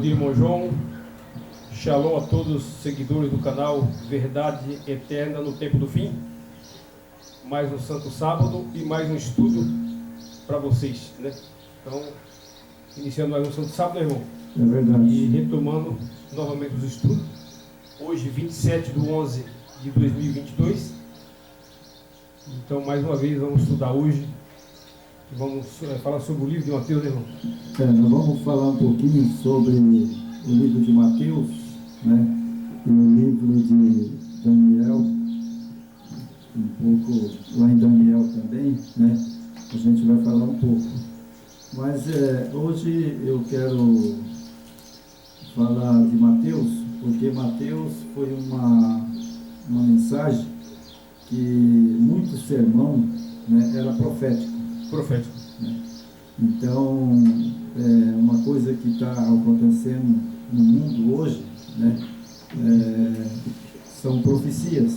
dia, irmão João. Shalom a todos os seguidores do canal Verdade Eterna no Tempo do Fim. Mais um Santo Sábado e mais um estudo para vocês, né? Então, iniciando mais um Santo Sábado, né, irmão? É verdade. E retomando novamente os estudos. Hoje, 27/11/2022. Então, mais uma vez, vamos estudar hoje. Vamos falar sobre o livro de Mateus, né, irmão? Nós vamos falar um pouquinho sobre o livro de Mateus, né? E o livro de Daniel, um pouco lá em Daniel também, né? A gente vai falar um pouco. Mas hoje eu quero falar de Mateus, porque Mateus foi uma mensagem que muito sermão, né, era profético. Né? Então, uma coisa que está acontecendo no mundo hoje, né, são profecias.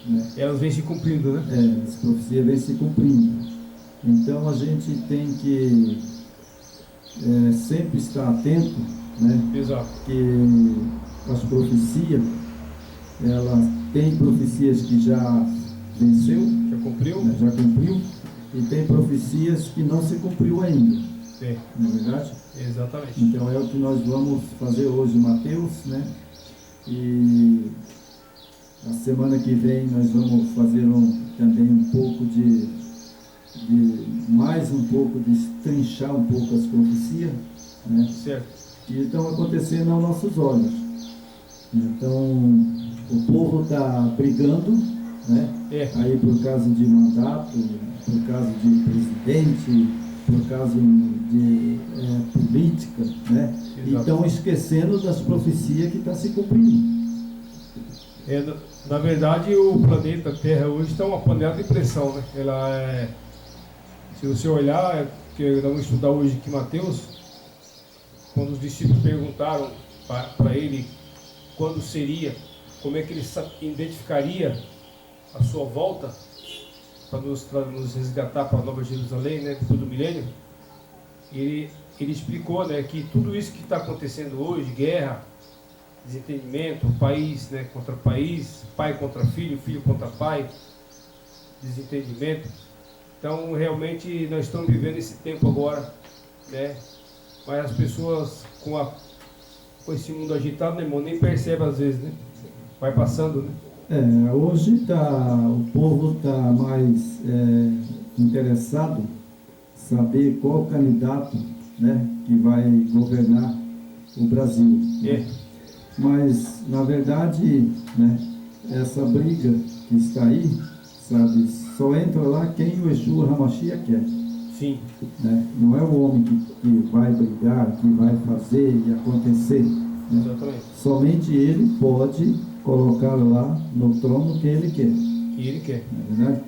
Né? Elas vêm se cumprindo, né? As profecias vêm se cumprindo. Então, a gente tem que sempre estar atento, né? Exato. Que as profecias, elas têm profecias que já venceu, Já cumpriu? né, já cumpriu, e tem profecias que não se cumpriu ainda. Sim. Não é verdade? Exatamente. Então é o que nós vamos fazer hoje, Mateus, né? E a semana que vem nós vamos fazer também um pouco mais um pouco de destrinchar um pouco as profecias, né? Certo. Que estão acontecendo aos nossos olhos. Então o povo está brigando, né? Aí por causa de mandato, por causa de presidente, por causa de política, né? E estão esquecendo das profecias que estão se cumprindo. Na verdade, o planeta Terra hoje está uma panela de pressão, né? Se você olhar, que nós vamos estudar hoje aqui Mateus, quando os discípulos perguntaram para ele quando seria, como é que ele identificaria a sua volta para nos resgatar para a Nova Jerusalém, né, depois do milênio, ele explicou, né, que tudo isso que está acontecendo hoje, guerra, desentendimento, país, né, contra país, pai contra filho, filho contra pai, desentendimento. Então, realmente, nós estamos vivendo esse tempo agora, né, mas as pessoas com esse mundo agitado, né, irmão, nem percebem às vezes, né, vai passando, né. Hoje o povo está mais interessado em saber qual candidato, né, que vai governar o Brasil. Mas, na verdade, né, essa briga que está aí, sabe, só entra lá quem o Yeshua HaMashiach quer. Sim. Né? Não é o homem que vai brigar, que vai fazer e acontecer. Né? Exatamente. Somente ele pode colocar lá no trono que ele quer. Que ele quer. Não é verdade?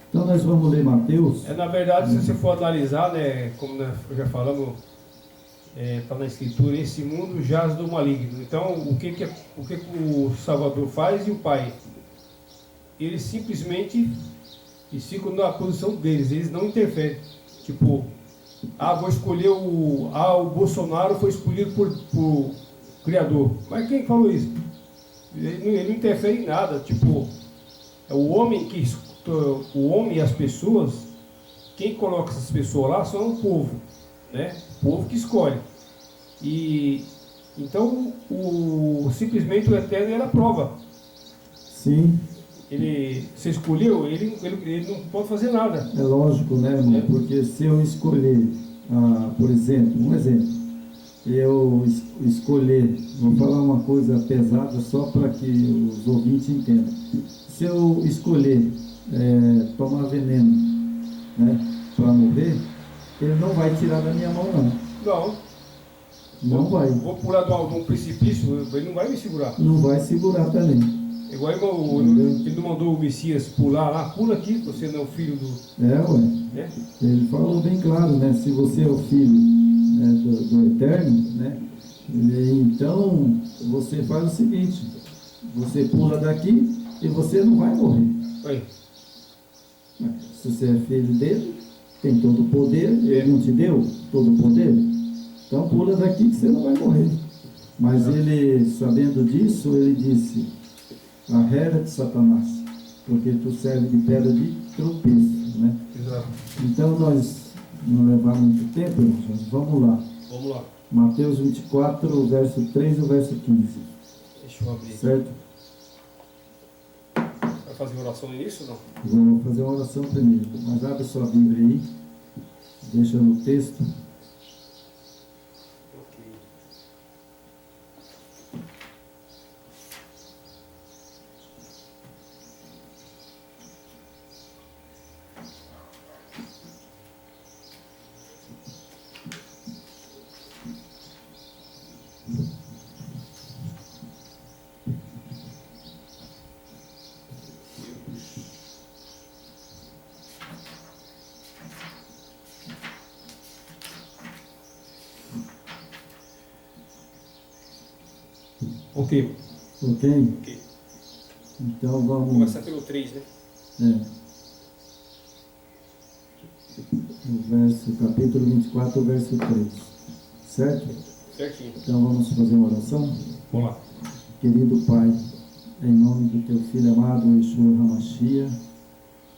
Então nós vamos ler Mateus. Na verdade, se você for analisar, né, como já falamos, está na Escritura, esse mundo jaz do maligno. Então, o que o Salvador faz e o Pai? Eles simplesmente ficam na posição deles, eles não interferem. Tipo, vou escolher o Bolsonaro foi escolhido por Criador. Mas quem falou isso? Ele não interfere em nada. Tipo, o homem e as pessoas, quem coloca essas pessoas lá são o povo, né? O povo que escolhe. E então simplesmente o Eterno era a prova. Sim. Você escolheu, ele não pode fazer nada. É lógico, né, irmão? Porque se eu escolher, por exemplo, eu escolher, vou falar uma coisa pesada só para que os ouvintes entendam. Se eu escolher tomar veneno, né, para morrer, ele não vai tirar da minha mão, não. Não vai. Vou pular de um precipício, ele não vai me segurar. Não vai segurar também. Igual ele não mandou o Messias pular lá, pula aqui, você não é o filho do... Ele falou bem claro, né? Se você é o filho, né, do Eterno, né? Então você faz o seguinte, você pula daqui e você não vai morrer. Se você é filho dele, tem todo o poder, ele não te deu todo o poder, então pula daqui que você não vai morrer. Mas ele, sabendo disso, ele disse: arreda-te, Satanás, porque tu serve de pedra de tropeço, né? Exato. Então nós não levar muito tempo, irmãos, vamos lá. Vamos lá. Mateus 24, o verso 3 e o verso 15. Deixa eu abrir. Certo? Vai fazer oração no início ou não? Vou fazer uma oração primeiro, mas abre sua Bíblia aí, deixa no texto. Ok. Ok? Ok. Então vamos. Começar pelo 3, né? Capítulo 24, verso 3. Certo? Certinho. Então vamos fazer uma oração. Vamos lá. Querido Pai, em nome do Teu Filho amado, Yeshua HaMashiach,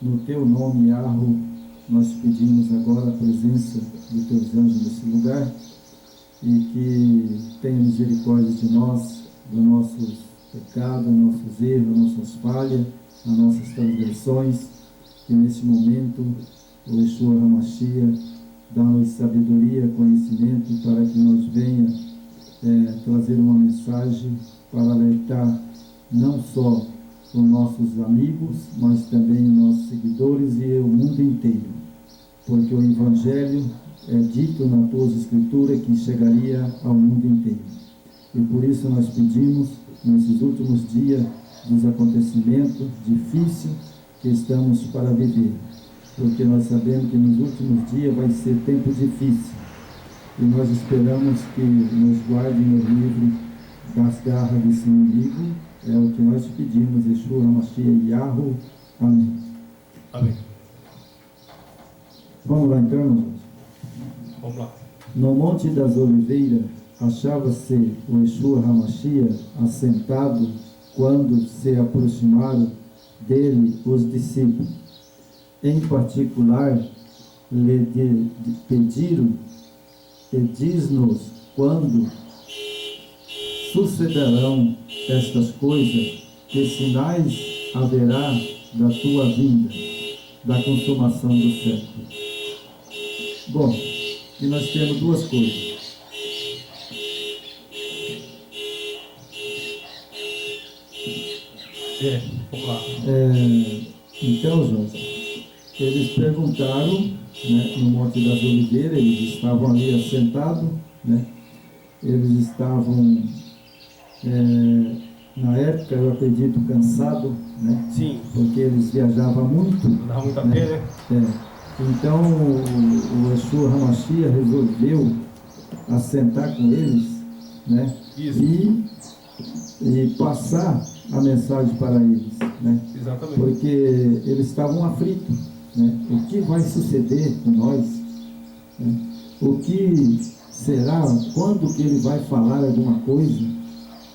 no Teu nome, Yahweh, nós pedimos agora a presença dos Teus anjos nesse lugar e que tenha misericórdia de nós, dos nossos pecados, nossos erros, nossas falhas, as nossas transgressões, e nesse momento o Yeshua HaMashiach dá-nos sabedoria, conhecimento para que nós venha trazer uma mensagem para alertar não só os nossos amigos, mas também os nossos seguidores e o mundo inteiro, porque o Evangelho é dito nas tuas escrituras que chegaria ao mundo inteiro. E por isso nós pedimos, nesses últimos dias dos acontecimentos difíceis que estamos para viver, porque nós sabemos que nos últimos dias vai ser tempo difícil, e nós esperamos que nos guarde e nos livre das garras desse inimigo. É o que nós pedimos, Yeshua HaMashiach Yahweh. Amém. Amém. Vamos lá então, irmãos. Vamos lá. No Monte das Oliveiras achava-se o Yeshua HaMashiach assentado quando se aproximaram dele os discípulos. Em particular, lhe pediram e diz-nos quando sucederão estas coisas, que sinais haverá da tua vinda, da consumação do século. Bom, e nós temos duas coisas. Vamos lá. Então, Jorge, eles perguntaram, né, no Monte das Oliveiras, eles estavam ali assentados, né, eles estavam, na época, eu acredito, cansados, né, Sim. porque eles viajavam muito. Não dava muito a pé, né? Então, o Yeshua HaMashiach resolveu assentar com eles, né, Isso. e passar a mensagem para eles, né? Exatamente. Porque eles estavam aflitos, né? O que vai suceder com nós? Né? O que será? Quando que ele vai falar alguma coisa?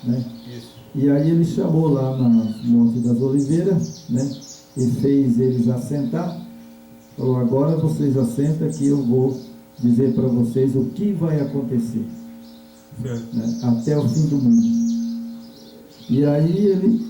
Né? Isso. E aí ele chamou lá no Monte das Oliveiras, né? E fez eles assentar. Falou: agora vocês assentam que eu vou dizer para vocês o que vai acontecer, né? Até o fim do mundo. E aí ele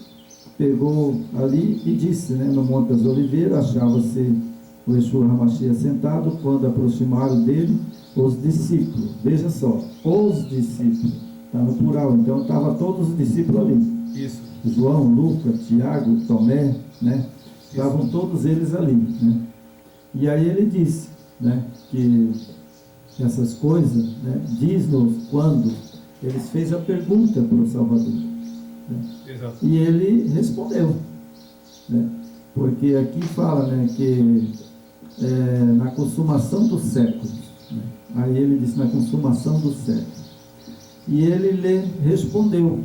pegou ali e disse, né, no Monte das Oliveiras, achava-se o Yeshua HaMashiach sentado, quando aproximaram dele os discípulos. Veja só, os discípulos, está no plural, então estavam todos os discípulos ali. Isso. João, Lucas, Tiago, Tomé, né? Estavam todos eles ali, né? E aí ele disse, né, que essas coisas, né, diz-nos quando eles fez a pergunta para o Salvador. Exato. E ele respondeu, né? Porque aqui fala, né, que na consumação dos séculos, né? Aí ele disse na consumação dos séculos, e ele lhe respondeu.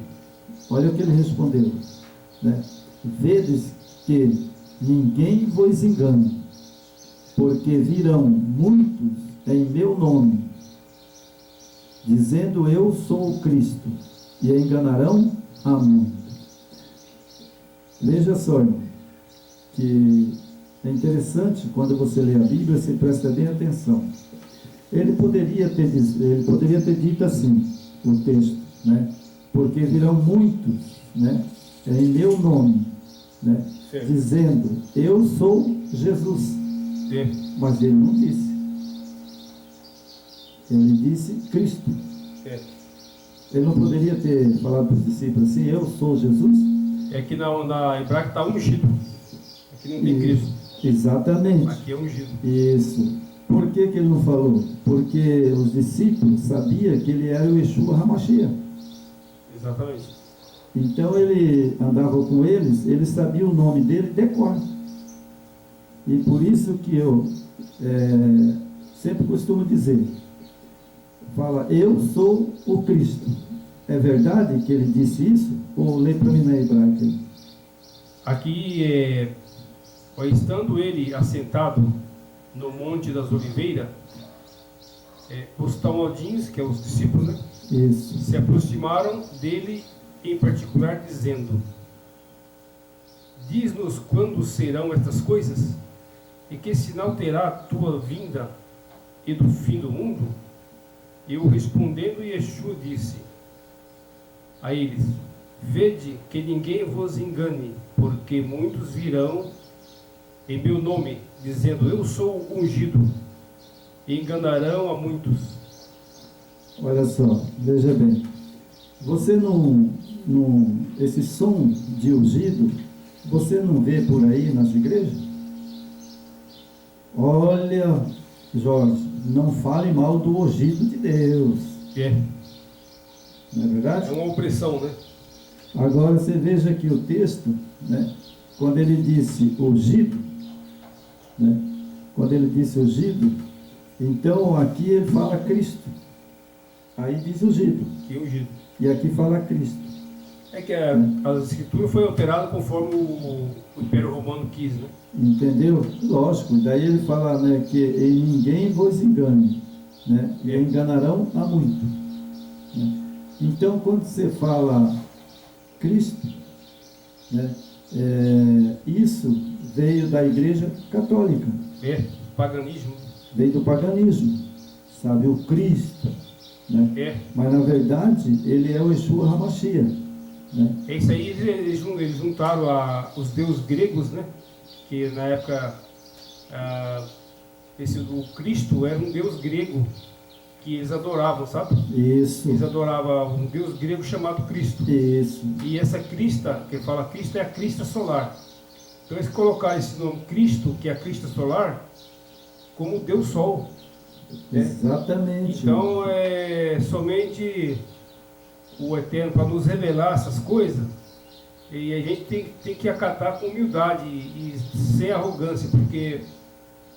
Olha o que ele respondeu, né? Vedes que ninguém vos engane, porque virão muitos em meu nome, dizendo eu sou o Cristo, e enganarão a muito. Veja só, irmão, que é interessante quando você lê a Bíblia, você presta bem atenção. Ele poderia ter dito assim, o texto, né? Porque virão muitos, né? Em meu nome, né? Dizendo, eu sou Jesus. Sim. Mas ele não disse. Ele disse Cristo. Sim. Ele não poderia ter falado para os discípulos assim, eu sou Jesus? É que na hebraica está ungido. Aqui não tem Cristo. Exatamente. Aqui é ungido. Isso. Por que ele não falou? Porque os discípulos sabiam que ele era o Yeshua HaMashiach. Exatamente. Então ele andava com eles sabiam o nome dele de cor. E por isso que eu sempre costumo dizer, fala, eu sou o Cristo. É verdade que ele disse isso? Ou lê para mim na hebraica? Aqui, estando ele assentado no Monte das Oliveiras, os talmudins, que é os discípulos, né? Isso. Se aproximaram dele em particular, dizendo, diz-nos quando serão estas coisas, e que sinal terá a tua vinda e do fim do mundo? E o respondendo, Yeshua disse a eles, vede que ninguém vos engane, porque muitos virão em meu nome, dizendo, eu sou o ungido, e enganarão a muitos. Olha só, veja bem, você esse som de ungido, você não vê por aí nas igrejas? Olha, Jorge, não fale mal do ungido de Deus. Não é verdade? É uma opressão, né? Agora você veja aqui o texto, né? Quando ele disse ungido, né? Quando ele disse ungido, então aqui ele fala Cristo. Aí diz ungido. Que ungido. E aqui fala Cristo. É que a escritura foi alterada conforme o Império Romano quis, né? Entendeu? Lógico. Daí ele fala, né, que em ninguém vos engane, né? E enganarão a muito. Né? Então, quando você fala Cristo, né, isso veio da Igreja Católica. Paganismo. Veio do paganismo. Sabe, o Cristo. Né? Mas na verdade ele é o Yeshua HaMashiach, né? É isso aí, eles juntaram os deuses gregos, né? Que na época o Cristo era um deus grego que eles adoravam, sabe? Isso. Eles adoravam um deus grego chamado Cristo. Isso. E essa crista, que fala Cristo, é a crista solar. Então eles colocaram esse nome Cristo, que é a crista solar, como Deus Sol. Exatamente. Então é somente o Eterno para nos revelar essas coisas, e a gente tem que acatar com humildade e sem arrogância, porque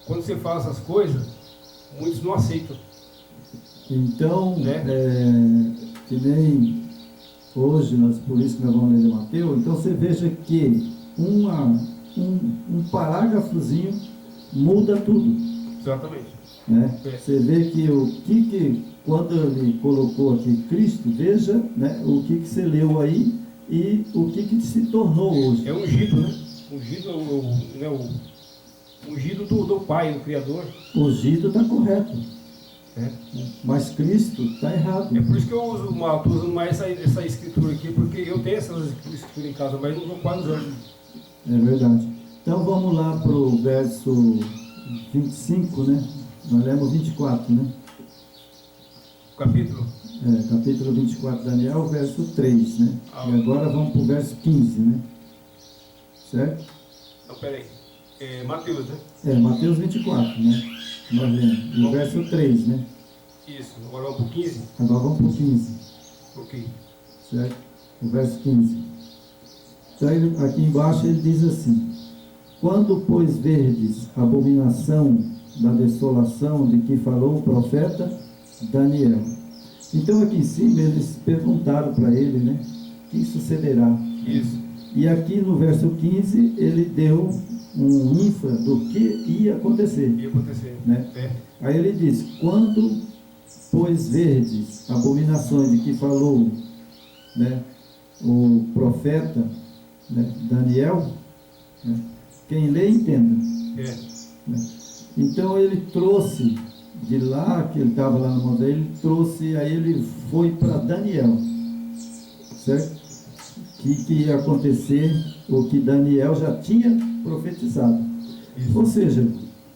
quando você fala essas coisas, muitos não aceitam. Então, que nem hoje, por isso que nós vamos ler Mateus, então você veja que um parágrafozinho muda tudo. Exatamente. Né? Você vê que quando ele colocou aqui Cristo, veja, né, o que você leu aí e o que se tornou hoje. É ungido, né? Ungido, ungido do Pai, do Criador. Ungido está correto. Mas Cristo está errado. É por isso que eu estou usando mais essa escritura aqui, porque eu tenho essa escritura em casa, mas não estou quase usando. É verdade. Então vamos lá para o verso 25, né? Nós lemos 24, né? Capítulo? Capítulo 24, Daniel, verso 3, né? E agora vamos para o verso 15, né? Certo? Então, peraí. Mateus, né? Mateus 24, né? Nós lemos. E o verso 3, né? Isso. Agora vamos para o 15? Agora vamos para o 15. Ok. Certo? O verso 15. Então, aqui embaixo ele diz assim: quando, pois, verdes a abominação da desolação de que falou o profeta Daniel. Então aqui em cima eles perguntaram para ele, né, o que sucederá. Isso. E aqui no verso 15 ele deu um infra do que ia acontecer. Né? Aí ele diz, quando, pois, verdes abominações de que falou né, o profeta, né, Daniel, né, quem lê entenda. Né? Então ele trouxe de lá, que ele estava lá no monte, ele trouxe, aí ele foi para Daniel, certo? Que ia acontecer o que Daniel já tinha profetizado. Ou seja,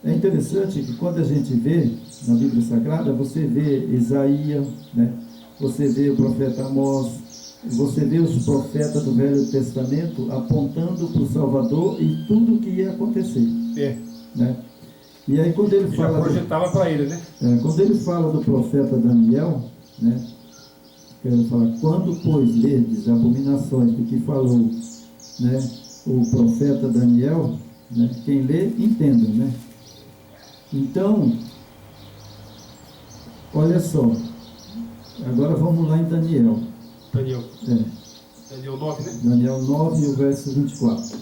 é interessante que quando a gente vê na Bíblia Sagrada, você vê Isaías, né? Você vê o profeta Amós, você vê os profetas do Velho Testamento apontando para o Salvador e tudo o que ia acontecer. Né? E aí quando ele fala, já projetava para ele, né? Quando ele fala do profeta Daniel, né? Ele fala, quando pois lerdes abominações do que falou, né, o profeta Daniel, né, quem lê entenda, né? Então, olha só, agora vamos lá em Daniel. Daniel 9, né? Daniel 9, o verso 24.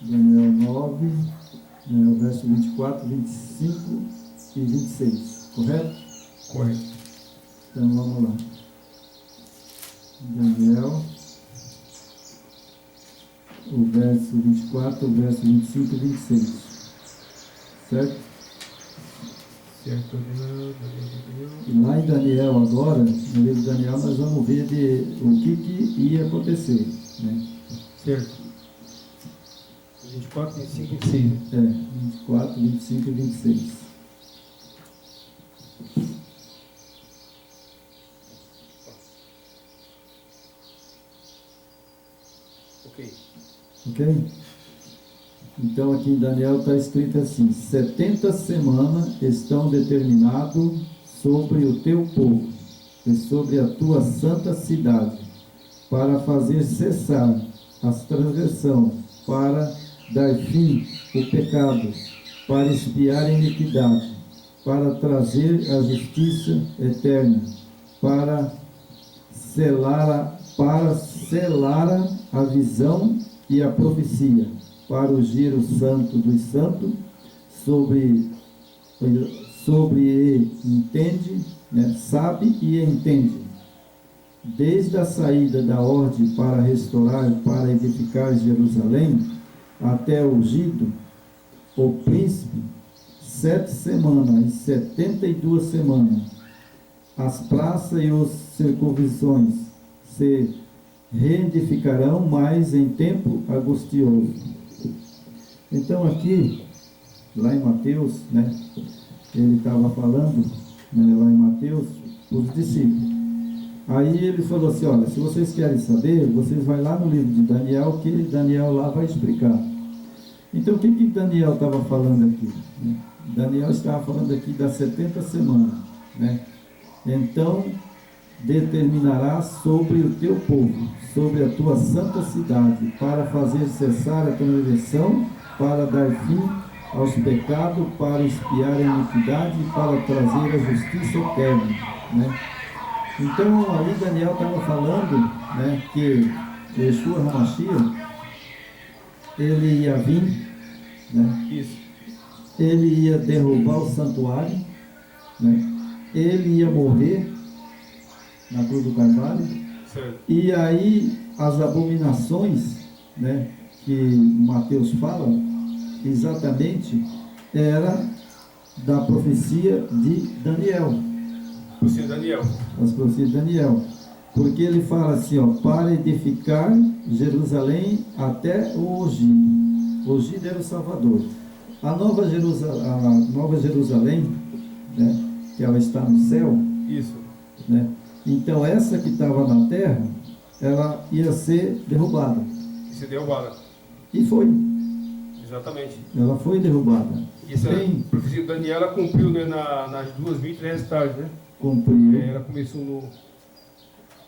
Daniel 9, né, o verso 24, 25 e 26, correto? Correto. Então vamos lá. Daniel, o verso 24, o verso 25 e 26, certo? Certo. E lá em Daniel agora, no livro de Daniel, nós vamos ver o que ia acontecer, né? Certo. 24, 25 e 26. 24, 25 e 26. Ok? Então aqui em Daniel está escrito assim: 70 semanas estão determinadas sobre o teu povo e sobre a tua santa cidade, para fazer cessar as transgressões, para dar fim ao pecado, para expiar a iniquidade, para trazer a justiça eterna, para selar a visão e a profecia, para ungir o santo dos santos, sobre entende, né, sabe e entende, desde a saída da ordem para restaurar, para edificar Jerusalém, até o ungido, o príncipe, 7 semanas e 72 semanas, as praças e os circunvições se reedificarão, mas em tempo angustioso. Então aqui, lá em Mateus, né, ele estava falando, né, lá em Mateus, os discípulos. Aí ele falou assim, olha, se vocês querem saber, vocês vão lá no livro de Daniel, que Daniel lá vai explicar. Então o que Daniel estava falando aqui? Né? Daniel estava falando aqui das 70 semanas, né? Então determinará sobre o teu povo, sobre a tua santa cidade, para fazer cessar a transgressão, para dar fim aos pecados, para expiar a iniquidade, para trazer a justiça eterna, né? Então ali Daniel estava falando, né, que Yeshua HaMashiach, ele ia vir, né? Isso. Ele ia derrubar o santuário, né? Ele ia morrer na cruz do Calvário. Certo. E aí as abominações, né, que Mateus fala, exatamente era da profecia de Daniel. Profecia de Daniel. As profecias de Daniel. Porque ele fala assim, ó, para edificar Jerusalém até o ungido. O ungido era o Salvador. A Nova Jerusalém, né, que ela está no céu. Isso. Né? Então essa que estava na terra, ela ia ser derrubada. E ser derrubada. E foi. Exatamente. Ela foi derrubada. Isso a profecia de Daniel, ela cumpriu, né, nas 2.300 tardes, né? Cumpriu. Ela começou no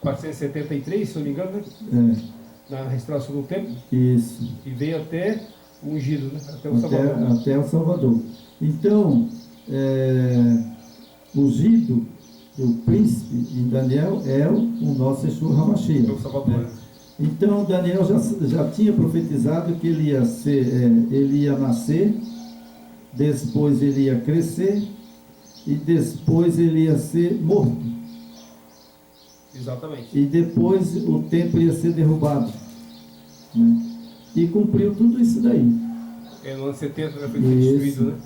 473, se eu não me engano, né? Na restauração do templo. Isso. E veio até o ungido, né? Até o Salvador. Até o Salvador. Então, ungido, o príncipe em Daniel é o nosso Yeshua HaMashiach. É o Salvador. Né? Então Daniel já tinha profetizado que ele ia ser, ele ia nascer, depois ele ia crescer, e depois ele ia ser morto. Exatamente. E depois o templo ia ser derrubado, né? E cumpriu tudo isso daí. No ano 70 já foi destruído, né?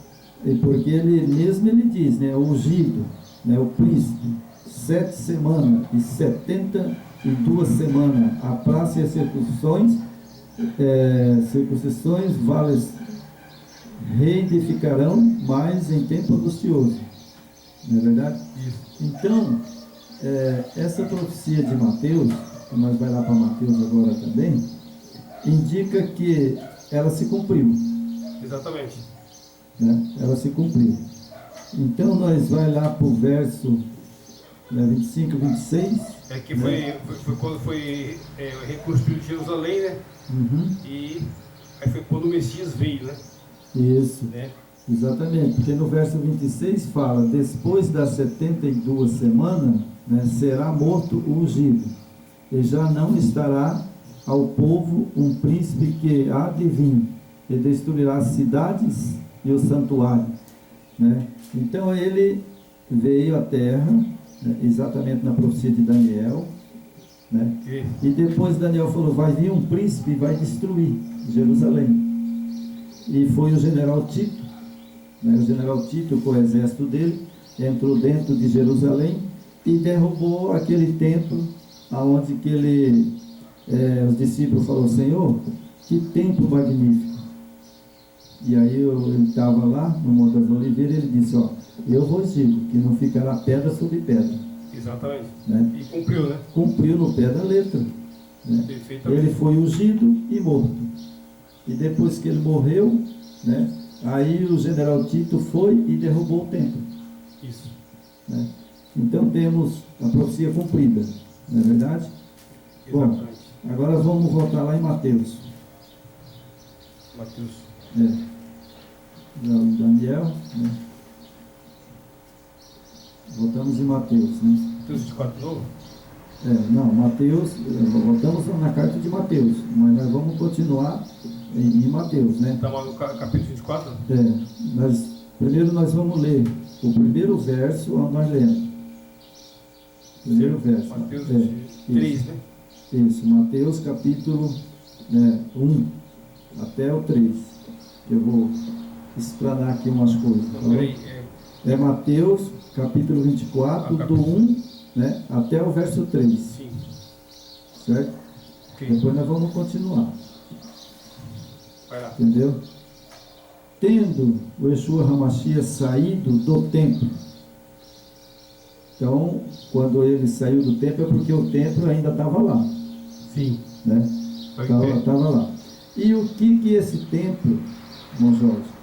E porque ele mesmo ele diz, né, o ungido, né, o príncipe, 7 semanas e 72 semanas, a praça e as circuncisões vales reedificarão, mas em tempo angustioso. Não é verdade? Isso. Então, essa profecia de Mateus, que nós vai lá para Mateus agora também, indica que ela se cumpriu. Exatamente. Né? Ela se cumpriu. Então nós vai lá para o verso 25, 26. Que foi quando foi reconstruído Jerusalém, né? Uhum. E aí foi quando o Messias veio, né? Isso. Né? Exatamente, porque no verso 26 fala: depois das 72 semanas, né, será morto o ungido, e já não estará ao povo um príncipe que há de vir, e destruirá as cidades e o santuário. Né? Então ele veio à terra, né, exatamente na profecia de Daniel, né? E depois Daniel falou: vai vir um príncipe e vai destruir Jerusalém. E foi o general Tito, né? O general Tito, com o exército dele, entrou dentro de Jerusalém e derrubou aquele templo aonde que os discípulos falaram: Senhor, que templo magnífico. E aí ele estava lá no Monte das Oliveiras, ele disse: ó, eu vos digo que não ficará pedra sobre pedra. Exatamente. Né? E cumpriu, né? Cumpriu no pé da letra. Né? Ele foi ungido e morto. E depois que ele morreu, né, aí o general Tito foi e derrubou o templo. Isso. Né? Então temos a profecia cumprida, não é verdade? Exatamente. Bom, agora vamos voltar lá em Mateus. Mateus. Daniel, né? Voltamos em Mateus, né? Mateus 24 de novo? Não, Mateus, voltamos na carta de Mateus, mas nós vamos continuar em Mateus, né? Estamos no capítulo 24? Primeiro nós vamos ler o primeiro verso onde nós lemos. Primeiro verso. Mateus 3, né? Isso, Mateus capítulo 1 até o 3. Eu vou explanar aqui umas coisas. Tá? Mateus capítulo 24, do 1, né, até o verso 3. Sim. Certo? Okay. Depois nós vamos continuar. Vai lá. Entendeu? Tendo o Yeshua HaMashiach saído do templo. Então, quando ele saiu do templo, é porque o templo ainda estava lá. Sim. Né? Estava lá. E o que esse templo, irmão Jorge,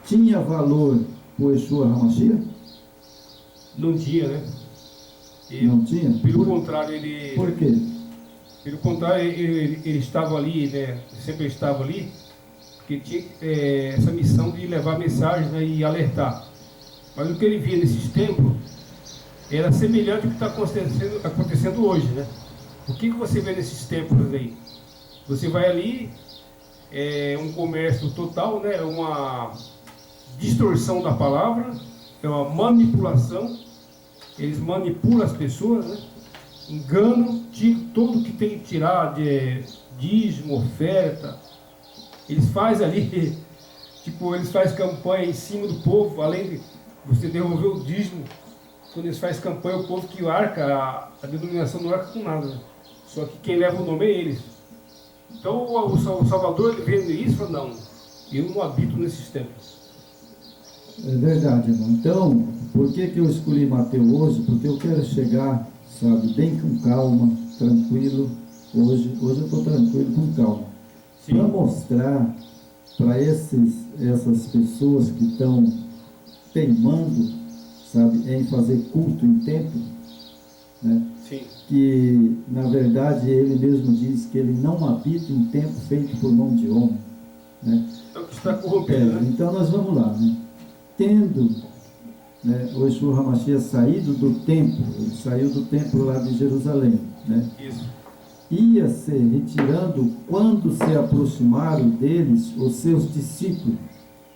tinha valor para o Yeshua HaMashiach? Não tinha, né? Não tinha? Pelo contrário, ele... Por quê? Pelo contrário, ele estava ali, né? Sempre estava ali, porque tinha essa missão de levar mensagens, né, e alertar. Mas o que ele via nesses templos era semelhante ao que está acontecendo hoje, né? O que você vê nesses templos aí? Você vai ali, um comércio total, né? Uma distorção da palavra, é uma manipulação. Eles manipulam as pessoas, né? Enganam, tiram tudo que tem que tirar de dízimo, oferta. Eles fazem ali, tipo, eles fazem campanha em cima do povo, além de você devolver o dízimo. Quando eles fazem campanha, o povo que arca, a denominação não arca com nada, né? Só que quem leva o nome é eles. Então o Salvador, ele vendo isso, fala: não, eu não habito nesses templos. É verdade, irmão. Então, por que eu escolhi Mateus hoje? Porque eu quero chegar, sabe, bem com calma, tranquilo. Hoje eu estou tranquilo, com calma. Para mostrar para essas pessoas que estão teimando, sabe, em fazer culto em templo, né? Sim. Que, na verdade, ele mesmo diz que ele não habita em templo feito por mão de homem, né? Então, que está corrompido, né? Então, nós vamos lá, né? Tendo, né, o Yeshua HaMashiach saído do templo, ele saiu do templo lá de Jerusalém, né? Isso. Ia se retirando quando se aproximaram deles os seus discípulos,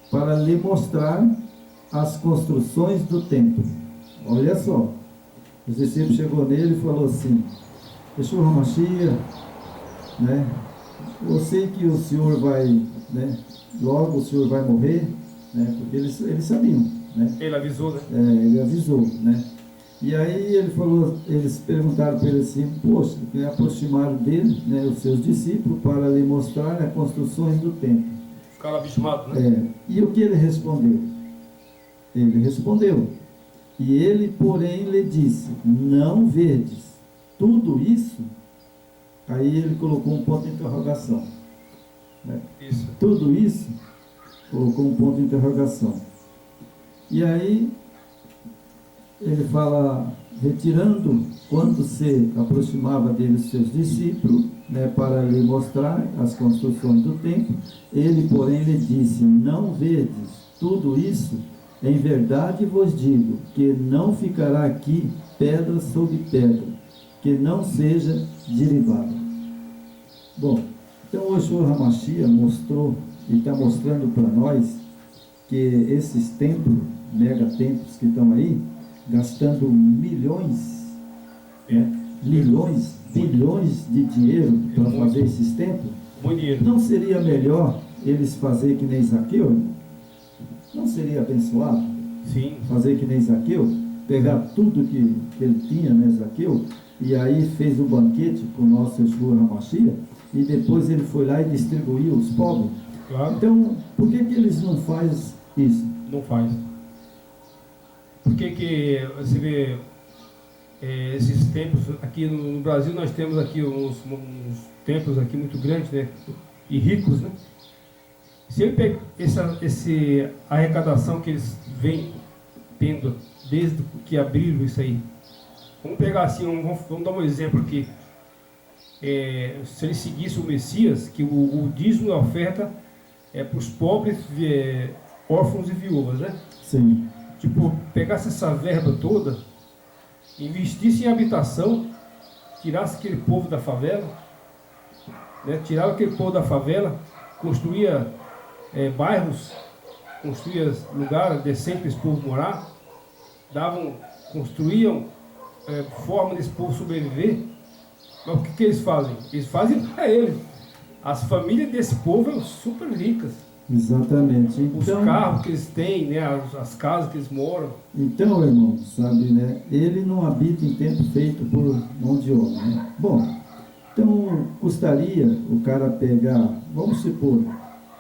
para lhe mostrar as construções do templo. Olha só, os discípulos chegou nele e falou assim: Yeshua HaMashiach, né? Eu sei que o senhor vai, né? Logo o senhor vai morrer, né? Porque eles sabiam, né? Ele avisou, né? Ele avisou, né? E aí ele falou, eles perguntaram para ele assim: poxa, aproximaram dele, né, os seus discípulos, para lhe mostrar as construções do templo. Ficaram abismados, né? E o que ele respondeu? Ele respondeu: e ele, porém, lhe disse: não vedes tudo isso? Aí ele colocou um ponto de interrogação, né? Isso. Tudo isso, colocou um ponto de interrogação. E aí ele fala, retirando, quando se aproximava dele os seus discípulos, né, para lhe mostrar as construções do templo, ele, porém, lhe disse: não vedes tudo isso? Em verdade vos digo que não ficará aqui pedra sobre pedra, que não seja derribada. Bom, então o Yeshua HaMashiach mostrou e está mostrando para nós que esses templos, megatemplos que estão aí, gastando milhões, né, milhões, bilhões de dinheiro para fazer esses templos, muito dinheiro. Não seria melhor eles fazer que nem Zaqueu? Não seria abençoado? Sim. Fazer que nem Zaqueu? Pegar tudo que ele tinha, né, Zaqueu? E aí fez o banquete com o nosso Yeshua HaMashiach, e depois ele foi lá e distribuiu os pobres. Claro. Então, por que eles não fazem isso? Não faz. Por que você vê esses templos aqui no Brasil? Nós temos aqui uns templos aqui muito grandes, né? E ricos, né? Se ele pega essa arrecadação que eles vêm tendo desde que abriram isso aí, vamos pegar assim, vamos dar um exemplo aqui. Se ele seguisse o Messias, que o dízimo e a oferta é para os pobres, órfãos e viúvas, né? Sim. Tipo, pegasse essa verba toda, investisse em habitação, tirasse aquele povo da favela, né? Tirava aquele povo da favela, construía bairros, construía lugares decentes para esse povo morar, construíam forma desse povo sobreviver. Mas o que eles fazem? Eles fazem para eles. As famílias desse povo são super ricas. Exatamente. Então, os carros que eles têm, né, as casas que eles moram. Então, irmão, sabe, né? Ele não habita em templo feito por mão de homem, né? Bom, então custaria o cara pegar, vamos supor,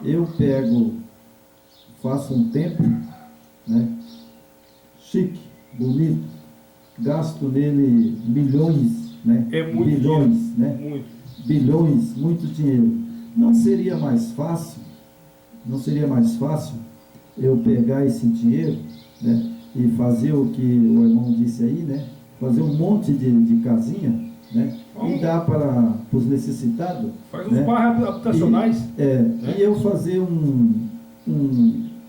eu faço um templo, né? Chique, bonito, gasto nele milhões, né? Muito bilhões, dinheiro, né? Muito. Bilhões, muito dinheiro. Não seria mais fácil eu pegar esse dinheiro, né, e fazer o que o irmão disse aí, né? Fazer um monte de casinha, né? E dar para os necessitados. Faz uns né? bairros habitacionais. E eu fazer um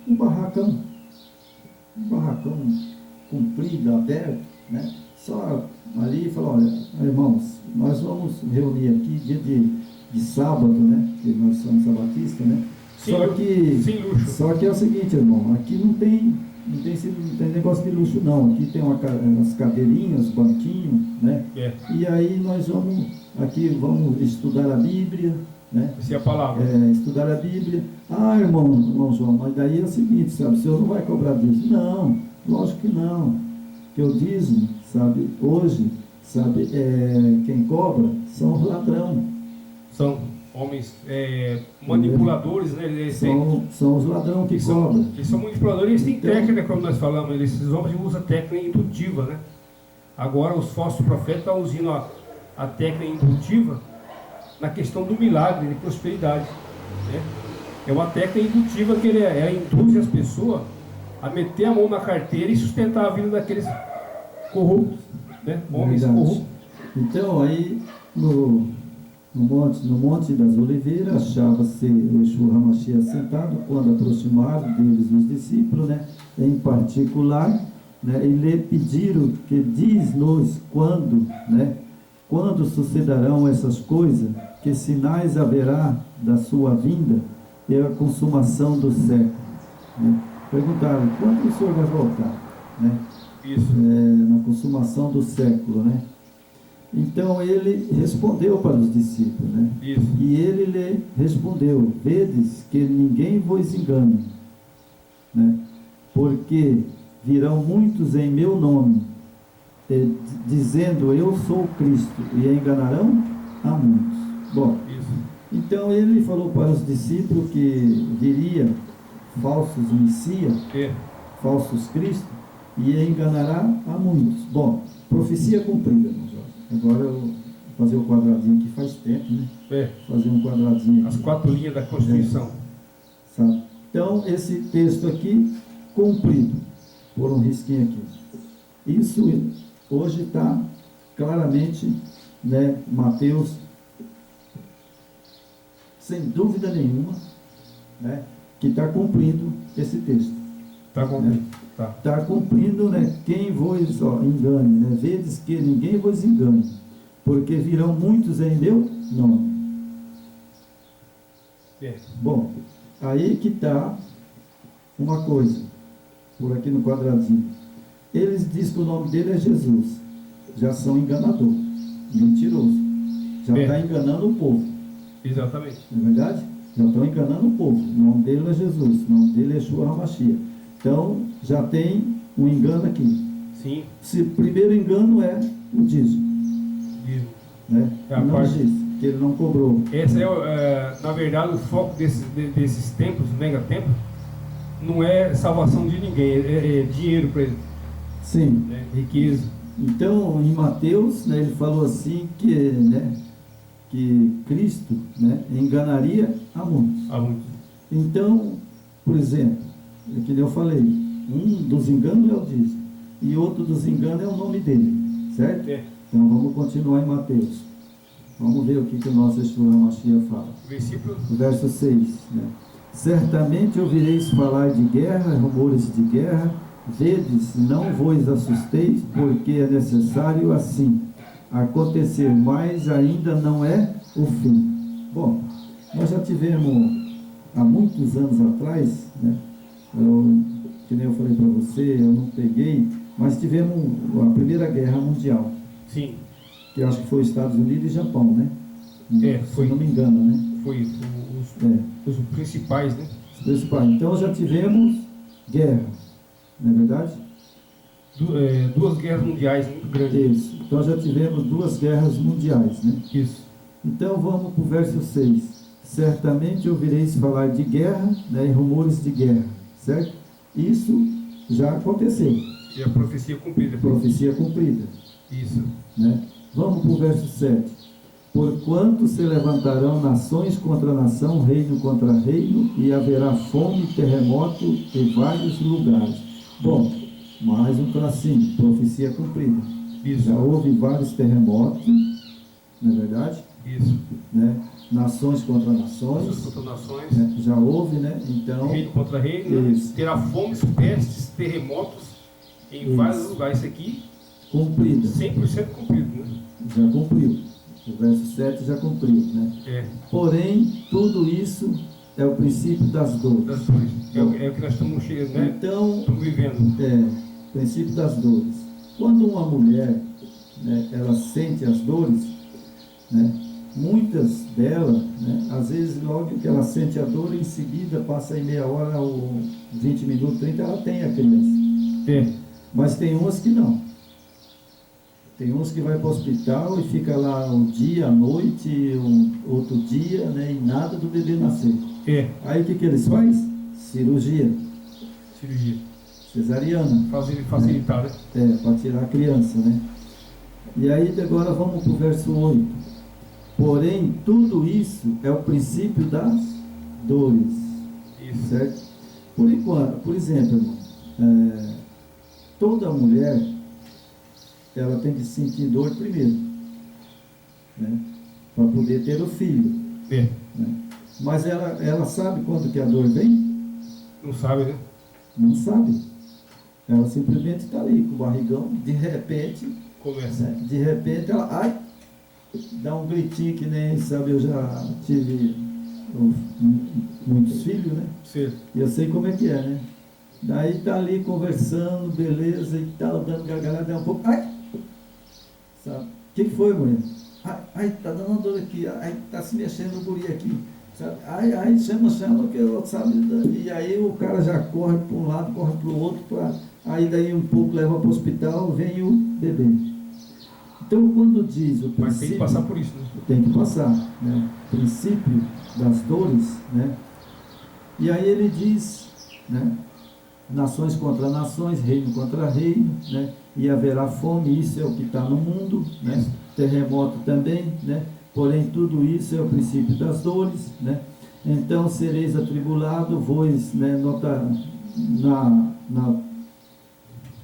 barracão. Um barracão comprido, aberto, né? Só ali e falar: olha, irmãos, nós vamos reunir aqui dia de sábado, né? Que nós somos sabatistas, né? Sem luxo. Só que é o seguinte, irmão, aqui não tem negócio de luxo não. Aqui tem umas cadeirinhas, banquinho, né? E aí nós vamos estudar a Bíblia, né? Essa é a palavra. Estudar a Bíblia. Ah, irmão João, mas daí é o seguinte, sabe? O senhor não vai cobrar disso? Não, lógico que não. Que eu dízimo, sabe? Hoje, sabe? Quem cobra são os ladrões. São homens manipuladores, né? São os ladrões que cobram. Eles são manipuladores, eles têm técnica, como nós falamos, esses homens usam técnica indutiva, né? Agora os falsos profetas estão usando a técnica indutiva na questão do milagre, de prosperidade, né? É uma técnica indutiva que ele induz as pessoas a meter a mão na carteira e sustentar a vida daqueles corruptos, né? Homens corruptos. Então aí no Monte das Oliveiras, achava-se o Yeshua HaMashiach sentado, quando aproximaram deles os discípulos, né, em particular, né, e lhe pediram que diz-nos quando sucederão essas coisas, que sinais haverá da sua vinda e a consumação do século. Né? perguntaram, quando o Senhor vai voltar? Né? Isso. Na consumação do século, né? Então ele respondeu para os discípulos, né? Isso. E ele lhe respondeu, vedes que ninguém vos engane, né? Porque virão muitos em meu nome, dizendo eu sou o Cristo, e enganarão a muitos. Bom, Isso. então ele falou para os discípulos que viria falsos messias, falsos cristos, e enganará a muitos. Bom, profecia cumprida, irmão Jorge. Agora eu vou fazer o quadradinho aqui, faz tempo, né? Fazer um quadradinho aqui. As 4 linhas da Constituição. Sabe? Então, esse texto aqui, cumprido, por um risquinho aqui. Isso hoje está claramente, né, Mateus, sem dúvida nenhuma, né, que está cumprindo esse texto. Está cumprindo. Né? Está cumprindo, né, quem vos engane, né? Vedes que ninguém vos engane, porque virão muitos em meu nome. Bom, aí que está uma coisa, por aqui no quadradinho. Eles dizem que o nome dele é Jesus, já são enganador, mentiroso, já está enganando o povo. Exatamente. Não é verdade? Já estão enganando o povo. O nome dele é Jesus, o nome dele é Yeshua HaMashiach. Então, já tem um engano aqui. Sim. O primeiro engano é o dízimo. Né? Não diz, que ele não cobrou. Esse na verdade, o foco desses tempos, mega tempos, não é salvação de ninguém, é dinheiro para ele. Sim. Né? Riqueza. Então, em Mateus, né, ele falou assim que, né, que Cristo, né, enganaria a muitos. A muitos. Então, por exemplo, que eu falei, um dos enganos é o dízimo e outro dos enganos é o nome dele, certo? Então vamos continuar em Mateus. Vamos ver o que o nosso Yeshua HaMashiach fala. Verso 6, né? Certamente ouvireis falar de guerra, rumores de guerra, vedes, não vos assusteis, porque é necessário assim acontecer, mas ainda não é o fim. Bom, nós já tivemos há muitos anos atrás, né? Que nem eu falei para você, eu não peguei, mas tivemos a Primeira Guerra Mundial. Sim. Que eu acho que foi Estados Unidos e Japão, né? Foi. Se não me engano, né? Foi os principais, né? Os principais. Então já tivemos guerra, não é verdade? Duas guerras mundiais muito grandes. Isso. Então já tivemos 2 guerras mundiais, né? Isso. Então vamos para o verso 6. Certamente ouvireis falar de guerra, né, e rumores de guerra, certo? Isso já aconteceu. E a profecia cumprida. Profecia cumprida. Isso. Né? Vamos para o verso 7. Porquanto se levantarão nações contra nação, reino contra reino, e haverá fome, terremoto em vários lugares. Bom, mais um tracinho, profecia cumprida. Isso. Já houve vários terremotos, não é verdade? Isso. Né? Nações contra nações. Nações contra nações. Né? Já houve, né? Então, reino contra reino. Né? Terá fomes, pestes, terremotos em vários lugares. Isso aqui, cumprida. 100% cumprido, né? Já cumpriu. O verso 7 já cumpriu, né? Porém, tudo isso é o princípio das dores. Das dores. É o que nós estamos chegando, né? Então, estamos vivendo. Princípio das dores. Quando uma mulher, né, ela sente as dores, né, muitas delas, né, às vezes logo que ela sente a dor, em seguida passa em meia hora ou 20 minutos, 30, ela tem a criança. Mas tem umas que não. Tem uns que vai para o hospital e fica lá um dia, à noite, outro dia, né, e nada do bebê nascer. Aí o que eles fazem? Cirurgia. Cesariana. Facilitar, né? Para tirar a criança, né? E aí agora vamos para o verso 8. Porém, tudo isso é o princípio das dores. Isso. Certo? Por exemplo, irmão, toda mulher, ela tem que sentir dor primeiro, né? Para poder ter o filho. Né? Mas ela sabe quando que a dor vem? Não sabe, né? Não sabe. Ela simplesmente está ali com o barrigão, de repente, começa. Né? De repente ela dá um gritinho que nem, sabe, eu já tive muitos filhos, né? Sim. E eu sei como é que é, né? Daí tá ali conversando, beleza e tal, dando gargalhada, um pouco. Ai! Sabe? O que foi, mulher? Ai, tá dando uma dor aqui, ai, tá se mexendo o guri aqui. Sabe? Ai, chama, que eu, sabe? E aí o cara já corre para um lado, corre para o outro, aí daí um pouco leva para o hospital, vem o bebê. Então, quando diz o princípio... Mas tem que passar por isso, né? Tem que passar, né? O princípio das dores, né? E aí ele diz, né? Nações contra nações, reino contra reino, né? E haverá fome, isso é o que está no mundo, né? Terremoto também, né? Porém, tudo isso é o princípio das dores, né? Então, sereis atribulados, vós, né?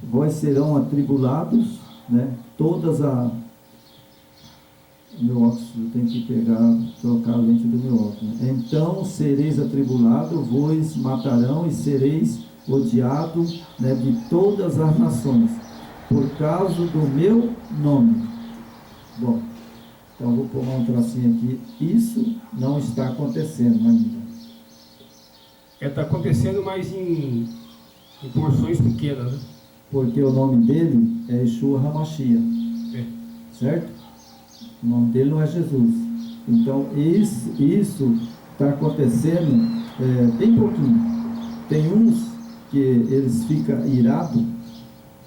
Vós serão atribulados, né? Meu óculos, eu tenho que trocar a lente do meu óculos. Então, sereis atribulados, vós matarão e sereis odiados, né? De todas as nações, por causa do meu nome. Bom, então vou pôr um tracinho aqui. Isso não está acontecendo ainda. Está acontecendo, mas em porções pequenas, né? Porque o nome dele é Yeshua HaMashiach. Certo? O nome dele não é Jesus. Então, isso está acontecendo bem pouquinho. Tem uns que eles ficam irados,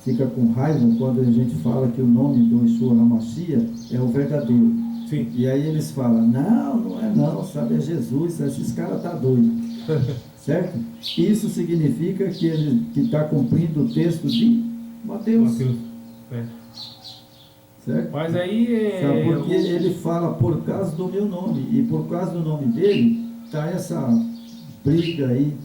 ficam com raiva quando a gente fala que o nome do Yeshua HaMashiach é o verdadeiro. Sim. E aí eles falam, não é não, sabe, é Jesus, esses caras estão doidos. Certo? Isso significa que ele está cumprindo o texto de Mateus. Certo? Mas aí Sabe, porque ele fala por causa do meu nome, e por causa do nome dele está essa briga aí,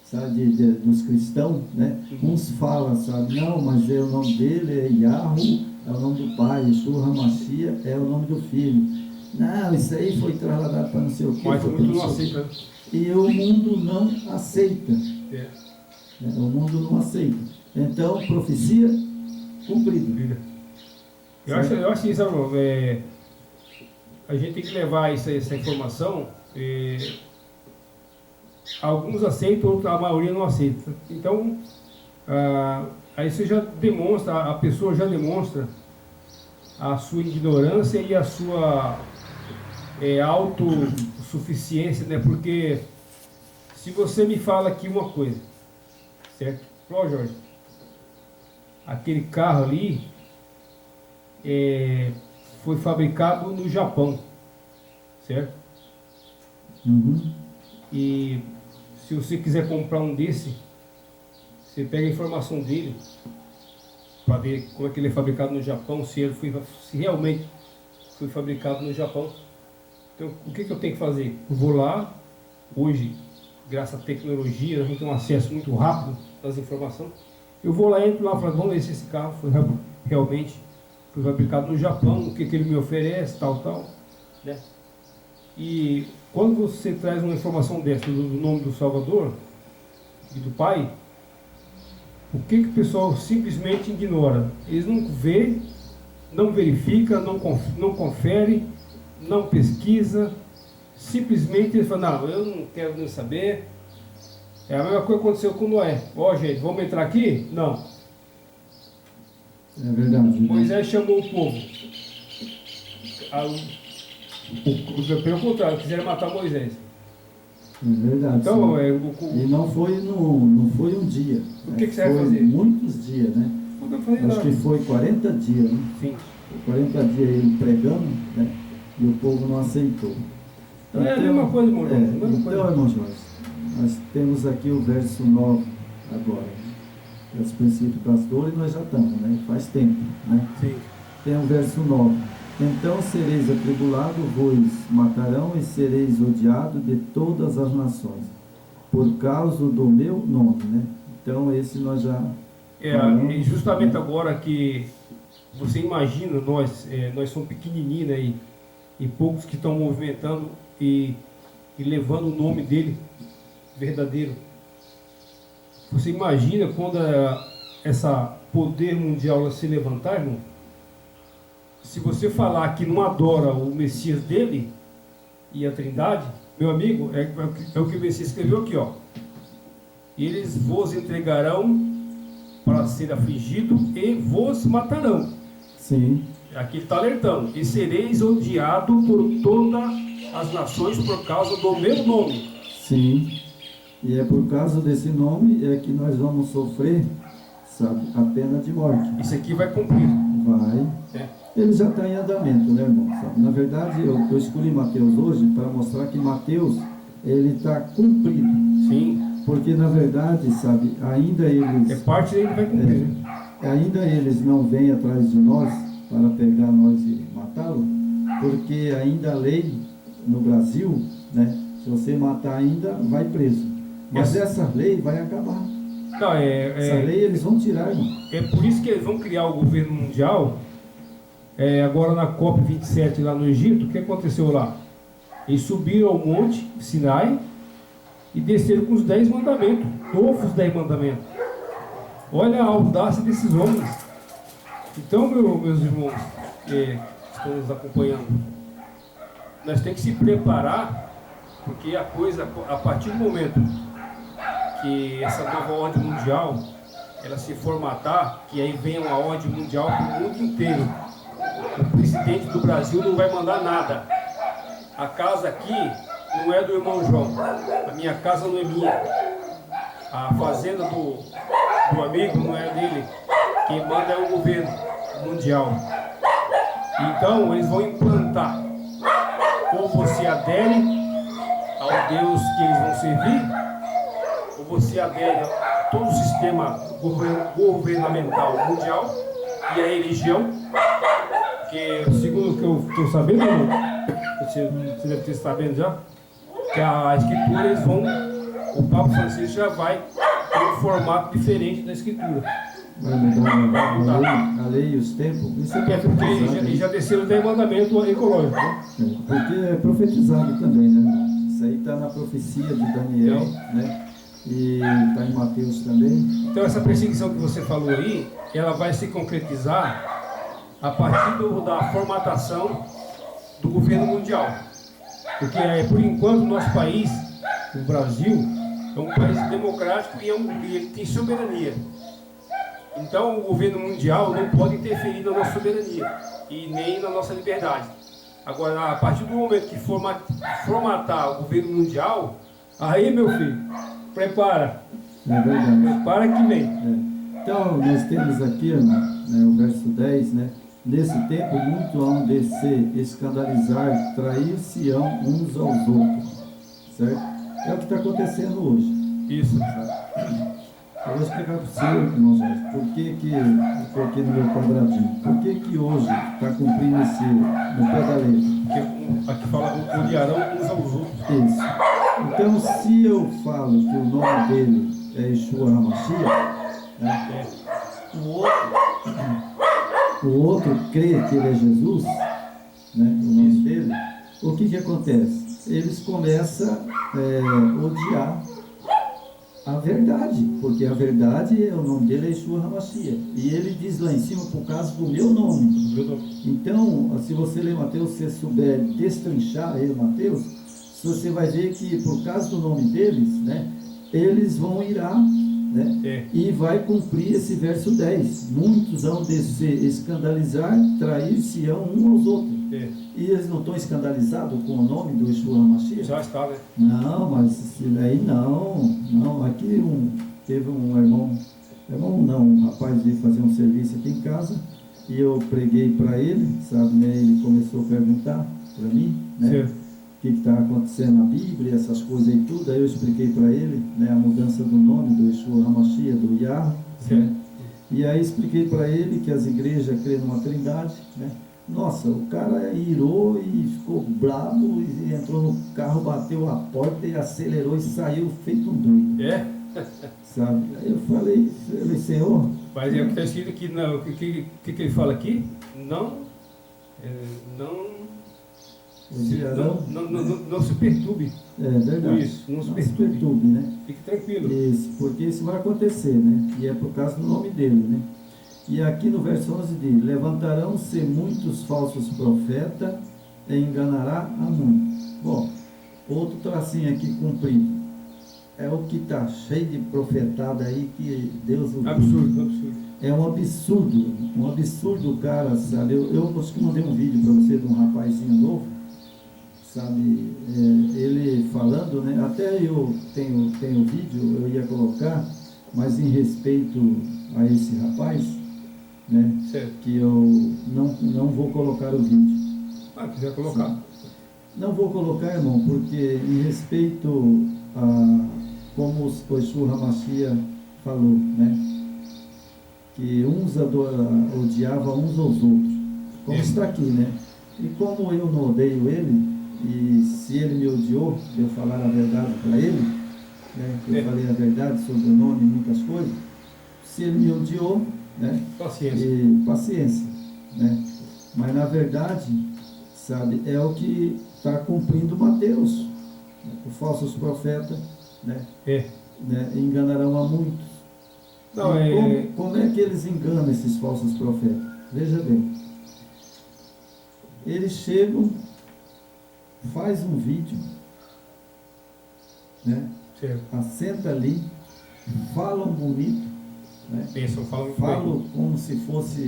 sabe, dos cristãos, né? Uns falam, sabe, não, mas o nome dele é Yahweh, é o nome do pai, Yeshua HaMashiach é o nome do filho. Não, isso aí foi trasladado para não sei o que. Mas o mundo não aceita. E o mundo não aceita. O mundo não aceita. Então, profecia cumprida. Eu acho isso, a gente tem que levar essa informação. Alguns aceitam, a maioria não aceita. Então, aí você já demonstra, a pessoa já demonstra a sua ignorância e a sua autossuficiência, né? Porque se você me fala aqui uma coisa, certo? Ó, Jorge, aquele carro ali foi fabricado no Japão, certo? Uhum. E se você quiser comprar um desse, você pega a informação dele para ver como é que ele é fabricado no Japão, se realmente foi fabricado no Japão. Então, o que eu tenho que fazer? Eu vou lá, hoje, graças à tecnologia, a gente tem um acesso muito rápido às informações. Eu vou lá, entro lá e falo, vamos ver se esse carro realmente foi fabricado no Japão, o que ele me oferece, tal, né? E quando você traz uma informação dessa do nome do Salvador e do Pai, o que o pessoal simplesmente ignora? Eles não vê, não verifica, não confere, não pesquisa, simplesmente eles falam, não, eu não quero nem saber. É a mesma coisa que aconteceu com Noé. Ó, gente, vamos entrar aqui? Não. É verdade. Moisés chamou o povo. Pelo contrário, quiseram matar Moisés. É verdade. Então, e não foi um dia. O que você vai foi fazer? Muitos dias, né? Acho que foi 40 dias, né? Sim. 40 dias ele pregando, né? E o povo não aceitou. Então, é a mesma coisa, irmão Jorge. Então, irmão Jorge, nós temos aqui o verso 9 agora. Os princípios das dores nós já estamos, né? Faz tempo, né? Sim. Tem o verso 9. Então sereis atribulados, vos matarão e sereis odiados de todas as nações, por causa do meu nome, né? Então esse nós já... E justamente agora que você imagina, nós somos pequenininhos, né? E poucos que estão movimentando e levando o nome dele verdadeiro. Você imagina quando essa poder mundial se levantar, irmão? Se você falar que não adora o Messias dele e a Trindade, meu amigo, é o que o Messias escreveu aqui, ó. e eles vos entregarão para ser afligido e vos matarão. Sim. Aqui ele está alertando: e sereis odiado por todas as nações por causa do meu nome. Sim. E é por causa desse nome é que nós vamos sofrer, sabe, a pena de morte. Isso aqui vai cumprir. Vai. É. Ele já está em andamento, né, irmão? Sabe? Na verdade, eu escolhi Mateus hoje para mostrar que Mateus, ele está cumprido. Sim. Porque, na verdade, sabe, ainda eles... É parte dele que vai cumprir. Né? Ainda eles não vêm atrás de nós para pegar nós e matá-lo, porque ainda a lei no Brasil, né, se você matar ainda, vai preso. Mas essa lei vai acabar. Não, Essa lei eles vão tirar, irmão. É por isso que eles vão criar o governo mundial. Agora na COP27 lá no Egito, o que aconteceu lá? Eles subiram ao monte Sinai e desceram com os 10 mandamentos, novos 10 mandamentos. Olha a audácia desses homens. Então, meus irmãos que estão nos acompanhando, nós temos que se preparar, porque a coisa, a partir do momento que essa nova ordem mundial ela se formatar, que aí vem uma ordem mundial para o mundo inteiro, o presidente do Brasil não vai mandar nada. A casa aqui não é do irmão João, a minha casa não é minha, a fazenda do amigo não é dele, quem manda é o governo mundial. Então eles vão implantar, ou você adere ao Deus que eles vão servir, ou você adere a todo o sistema governamental mundial e a religião, que segundo o que eu estou sabendo, você deve ter sabendo já, que a escritura eles vão, o Papa Francisco já vai ter um formato diferente da escritura. Vai mudar a lei e os tempos. Isso é porque eles já desceram o 10 mandamentos ecológicos, né? Porque é profetizado também, né? Isso aí está na profecia de Daniel, né? E está em Mateus também. Então essa perseguição que você falou aí, ela vai se concretizar a partir da formatação do governo mundial. Porque por enquanto o nosso país, o Brasil, é um país democrático e ele tem soberania. Então o governo mundial não pode interferir na nossa soberania e nem na nossa liberdade. Agora, a partir do momento que formatar o governo mundial, aí, meu filho, prepara. É verdade. Prepara que vem. Então, nós temos aqui, né, o verso 10, né? Nesse tempo, muito hão de se escandalizar, trair-se-ão uns aos outros. Certo? É o que está acontecendo hoje. Isso. Eu vou explicar para você, irmão Jorge, por que eu coloquei no meu quadradinho. Por que hoje está cumprindo no pé da letra? Porque aqui fala odiarão uns aos outros. Isso. Então, se eu falo que o nome dele é Yeshua HaMashiach, né, o outro crê que ele é Jesus, né, o nome dele, o que acontece? Eles começam a odiar a verdade, porque a verdade, o nome dele é Yeshua HaMashiach, e ele diz lá em cima, por causa do meu nome. Então, se você ler Mateus, se você souber destrinchar aí Mateus, você vai ver que por causa do nome deles, né, eles vão irar, né, e vai cumprir esse verso 10. Muitos hão de se escandalizar, trair-se-ão uns aos outros. E eles não estão escandalizados com o nome do Yeshua HaMashiach? Já está, né? Não, mas aí não. Aqui teve um irmão não, um rapaz veio fazer um serviço aqui em casa e eu preguei para ele, sabe, né? Ele começou a perguntar para mim, né? O que está acontecendo na Bíblia, essas coisas e tudo. Aí eu expliquei para ele, né, a mudança do nome do Yeshua HaMashiach, do Yah, né? E aí expliquei para ele que as igrejas creem numa trindade, né? Nossa, o cara irou e ficou bravo e entrou no carro, bateu a porta e acelerou e saiu feito um doido. Sabe? Aí eu falei, Senhor... Mas é o que está escrito aqui, o que ele fala aqui? Não se perturbe. É verdade. Isso, não se perturbe, né? Fique tranquilo. Isso, porque isso vai acontecer, né? E é por causa do nome dele, né? E aqui no verso 11 diz: levantarão-se muitos falsos profetas e enganará a muitos. Bom, outro tracinho aqui cumprido. é o que está cheio de profetada aí, que Deus o Absurdo, absurdo. é um absurdo, cara, sabe? Eu acho que mandei um vídeo para você de um rapazinho novo, sabe? Ele falando, né? Até eu tenho vídeo, eu ia colocar, mas em respeito a esse rapaz, né? Certo. Que eu não vou colocar o vídeo. Ah, quiser colocar. Sim. Não vou colocar, irmão, porque em respeito a como o Yeshua HaMashiach falou, né? Que uns odiavam uns aos outros, como está aqui, né? E como eu não odeio ele, e se ele me odiou, de eu falar a verdade para ele, né? Que eu falei a verdade sobre o nome e muitas coisas, se ele me odiou, né? Paciência. E paciência, né? Mas na verdade, sabe, é o que está cumprindo Mateus, né? Os falsos profetas, né? Né? Enganarão a muitos. Não, como é que eles enganam esses falsos profetas? Veja bem, eles chegam, faz um vídeo, né? Certo. Assenta ali, falam bonito, né? Pensam, falam como se fosse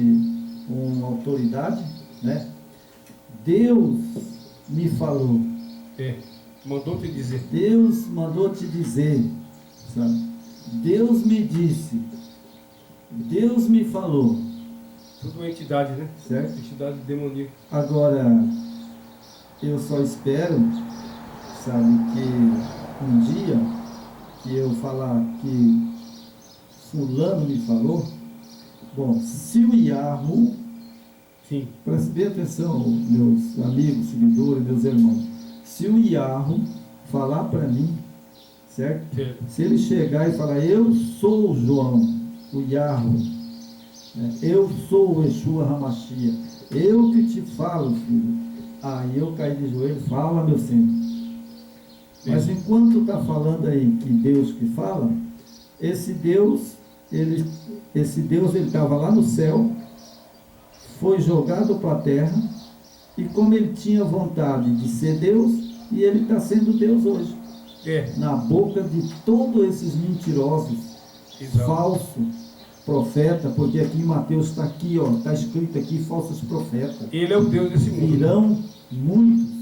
uma autoridade, né? Deus me falou. Mandou te dizer. Deus mandou te dizer, sabe? Deus me disse. Deus me falou. Tudo uma entidade, né? Certo? Entidade demoníaca. Agora, eu só espero, sabe, que um dia que eu falar que fulano me falou, bom, se o Yahoo, sim, preste bem atenção, meus amigos, seguidores, meus irmãos, se o Yahoo falar para mim, certo? Se ele chegar e falar, eu sou o João, o Yahoo, né? Eu sou o Yeshua HaMashiach, eu que te falo, filho, aí eu caí de joelho, fala, meu Senhor. Mas enquanto está falando aí que Deus que fala, esse Deus ele estava lá no céu, foi jogado para a terra, e como ele tinha vontade de ser Deus, e ele está sendo Deus hoje. Na boca de todos esses mentirosos, falsos profetas, porque aqui em Mateus está aqui, ó, está escrito aqui, falsos profetas. Ele é o Deus desse mundo. Virão muitos.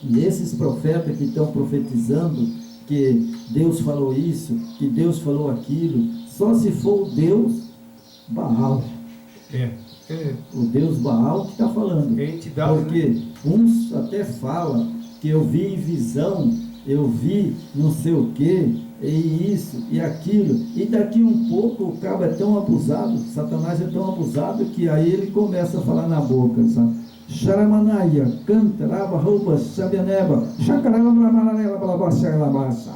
E esses profetas que estão profetizando que Deus falou isso, que Deus falou aquilo, só se for o Deus Baal. O Deus Baal que está falando. Entidade, porque né? Uns até falam que eu vi em visão, eu vi não sei o que, e isso e aquilo, e daqui um pouco o cabo é tão abusado, Satanás é tão abusado, que aí ele começa a falar na boca, sabe? Xaramanaya, canta, raba, rouba, sabianeba, chacarela, blamanela, blabachela, baixa.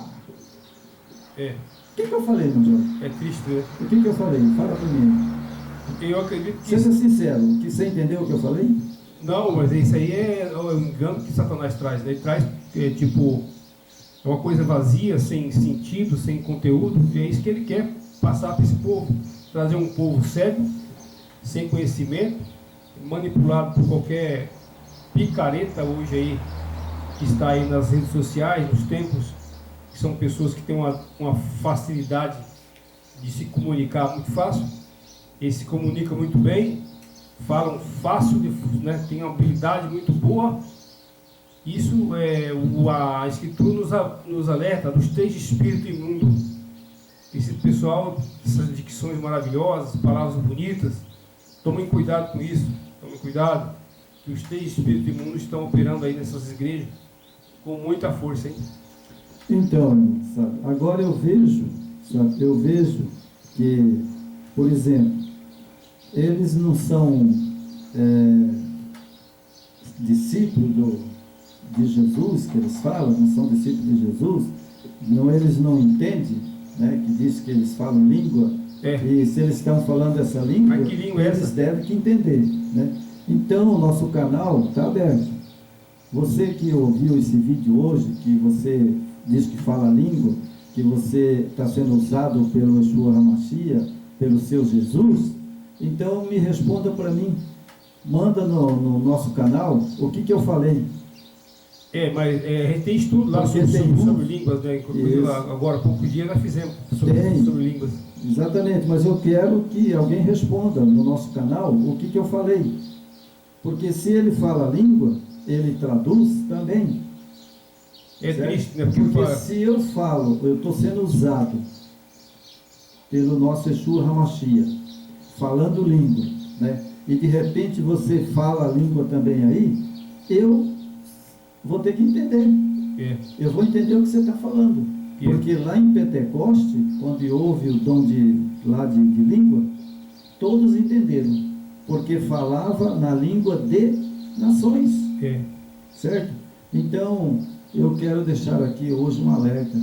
O que eu falei, meu Deus? É triste, né? O que eu falei? Fala para mim. Porque eu acredito que... Seja sincero, que você entendeu o que eu falei? Não, mas isso aí é o engano que Satanás traz, né? Ele traz, tipo, uma coisa vazia, sem sentido, sem conteúdo, e é isso que ele quer passar para esse povo. Trazer um povo cego, sem conhecimento, manipulado por qualquer picareta hoje aí, que está aí nas redes sociais, nos tempos, que são pessoas que têm uma facilidade de se comunicar muito fácil. Eles se comunicam muito bem, falam fácil, né, tem uma habilidade muito boa. Isso a Escritura nos alerta dos 3 espíritos imundos. Esse pessoal, essas dicções maravilhosas, palavras bonitas, tomem cuidado com isso, tomem cuidado, que os 3 espíritos imundos estão operando aí nessas igrejas com muita força, hein? Então, sabe, agora eu vejo que, por exemplo, eles não são discípulos de Jesus, que eles falam, não são discípulos de Jesus, eles não entendem, né, que diz que eles falam língua, e se eles estão falando essa língua, eles devem que entender, né? Então, o nosso canal está aberto. Você que ouviu esse vídeo hoje, que você diz que fala língua, que você está sendo usado pelo Yeshua HaMashiach, pelo seu Jesus, então me responda para mim, manda no nosso canal o que eu falei. Mas a gente tem estudo lá Porque sobre línguas, né? Inclusive, Isso. agora há poucos dias nós fizemos Tem. sobre línguas. Exatamente, mas eu quero que alguém responda no nosso canal o que eu falei. Porque se ele fala a língua, ele traduz também. É certo? triste, né? Porque se eu falo, eu estou sendo usado pelo nosso Yeshua HaMashiach, falando língua, né? E de repente você fala a língua também aí, eu vou ter que entender. Eu vou entender o que você está falando. Porque lá em Pentecoste, quando houve o dom de língua, todos entenderam. Porque falava na língua de nações. Certo? Então, eu quero deixar aqui hoje um alerta.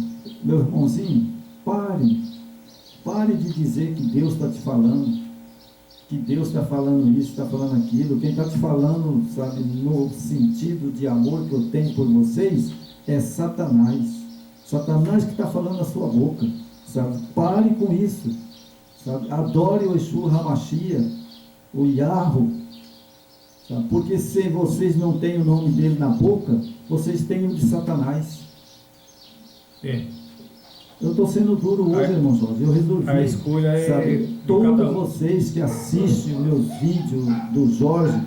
Meu irmãozinho, pare de dizer que Deus está te falando, que Deus está falando isso, está falando aquilo. Quem está te falando, sabe, no sentido de amor que eu tenho por vocês, é Satanás. Satanás que está falando na sua boca, sabe? Pare com isso, sabe? Adore o Yeshua HaMashiach, o Yahweh, sabe? Porque se vocês não têm o nome dele na boca, vocês têm o de Satanás. Eu estou sendo duro hoje, irmão Jorge. Eu resolvi. A escolha é todos vocês que assistem meus vídeos do Jorge,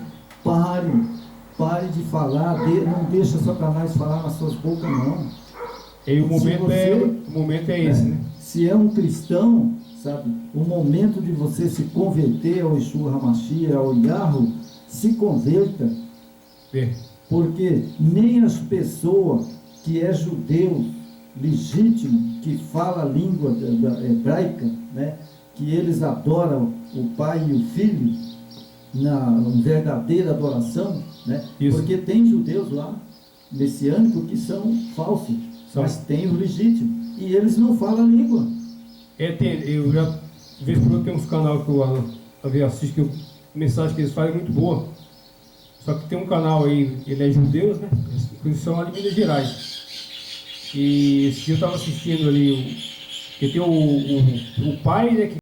pare de falar, não deixa Satanás falar nas suas bocas, não. E o momento é esse, né? Se é um cristão, sabe, o momento de você se converter ao Yeshua HaMashiach, ao Yahweh, se converta. Porque nem as pessoas que é judeu legítimo, que fala a língua hebraica, né, que eles adoram o Pai e o Filho na verdadeira adoração, né? Porque tem judeus lá messiânicos que são falsos, mas tem o legítimo e eles não falam a língua. Eu já vejo que tem uns canais que eu assisto, que a mensagem que eles fazem é muito boa. Só que tem um canal aí, ele é judeus, né? Eles são lá de Minas Gerais. E esse dia eu estava assistindo ali, que tem o pai, né, que